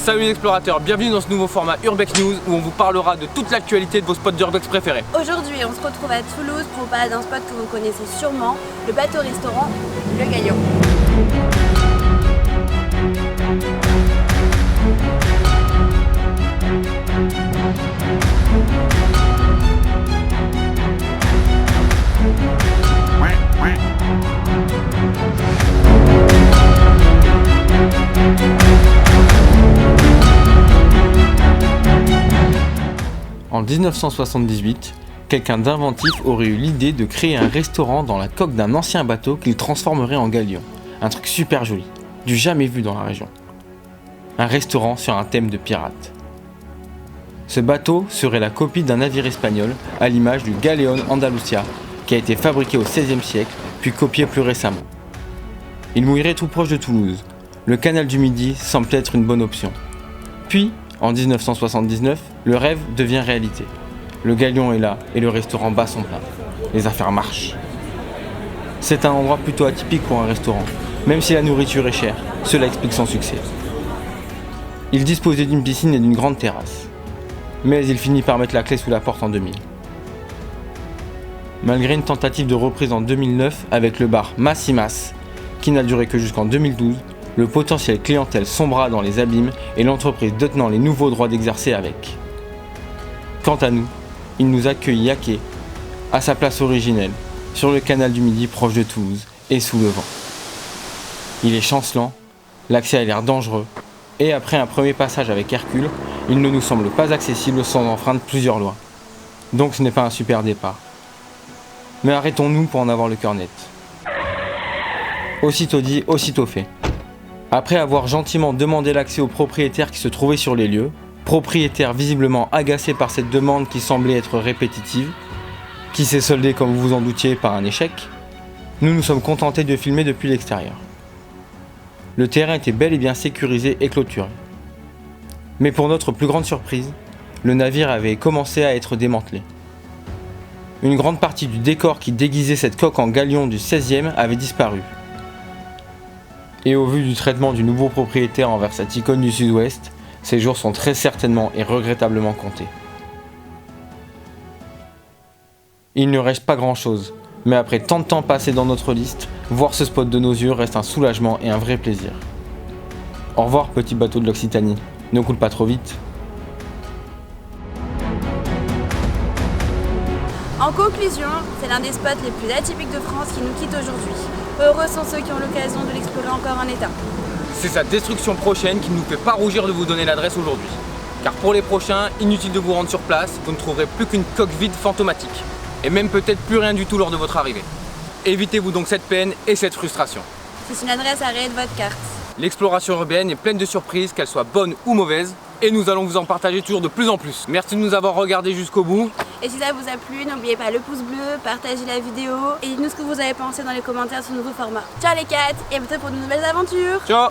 Salut les explorateurs, bienvenue dans ce nouveau format Urbex News où on vous parlera de toute l'actualité de vos spots d'Urbex préférés. Aujourd'hui, on se retrouve à Toulouse pour vous parler d'un spot que vous connaissez sûrement, le bateau-restaurant Le Galion. En 1978, quelqu'un d'inventif aurait eu l'idée de créer un restaurant dans la coque d'un ancien bateau qu'il transformerait en galion. Un truc super joli, du jamais vu dans la région. Un restaurant sur un thème de pirate. Ce bateau serait la copie d'un navire espagnol à l'image du Galeon Andalucia qui a été fabriqué au XVIe siècle puis copié plus récemment. Il mouillerait tout proche de Toulouse. Le canal du Midi semble être une bonne option. Puis, en 1979, le rêve devient réalité. Le galion est là et le restaurant bat son plein. Les affaires marchent. C'est un endroit plutôt atypique pour un restaurant. Même si la nourriture est chère, cela explique son succès. Il disposait d'une piscine et d'une grande terrasse. Mais il finit par mettre la clé sous la porte en 2000. Malgré une tentative de reprise en 2009 avec le bar Massimas, qui n'a duré que jusqu'en 2012, le potentiel clientèle sombra dans les abîmes et l'entreprise détenant les nouveaux droits d'exercer avec. Quant à nous, il nous accueille yaqué, à sa place originelle, sur le canal du Midi proche de Toulouse et sous le vent. Il est chancelant, l'accès a l'air dangereux, et après un premier passage avec Hercule, il ne nous semble pas accessible sans enfreindre plusieurs lois. Donc ce n'est pas un super départ. Mais arrêtons-nous pour en avoir le cœur net. Aussitôt dit, aussitôt fait. Après avoir gentiment demandé l'accès au propriétaire qui se trouvait sur les lieux, propriétaire visiblement agacé par cette demande qui semblait être répétitive, qui s'est soldée comme vous vous en doutiez par un échec, nous nous sommes contentés de filmer depuis l'extérieur. Le terrain était bel et bien sécurisé et clôturé. Mais pour notre plus grande surprise, le navire avait commencé à être démantelé. Une grande partie du décor qui déguisait cette coque en galion du XVIe avait disparu. Et au vu du traitement du nouveau propriétaire envers cette icône du Sud-Ouest, ces jours sont très certainement et regrettablement comptés. Il ne reste pas grand-chose, mais après tant de temps passé dans notre liste, voir ce spot de nos yeux reste un soulagement et un vrai plaisir. Au revoir petit bateau de l'Occitanie, ne coule pas trop vite. En conclusion, c'est l'un des spots les plus atypiques de France qui nous quitte aujourd'hui. Heureux sont ceux qui ont l'occasion de l'explorer encore en état. C'est sa destruction prochaine qui ne nous fait pas rougir de vous donner l'adresse aujourd'hui. Car pour les prochains, inutile de vous rendre sur place, vous ne trouverez plus qu'une coque vide fantomatique. Et même peut-être plus rien du tout lors de votre arrivée. Évitez-vous donc cette peine et cette frustration. C'est une adresse à rayer de votre carte. L'exploration urbaine est pleine de surprises, qu'elles soient bonnes ou mauvaises, et nous allons vous en partager toujours de plus en plus. Merci de nous avoir regardés jusqu'au bout. Et si ça vous a plu, n'oubliez pas le pouce bleu, partagez la vidéo et dites-nous ce que vous avez pensé dans les commentaires de ce nouveau format. Ciao les cats et à bientôt pour de nouvelles aventures. Ciao.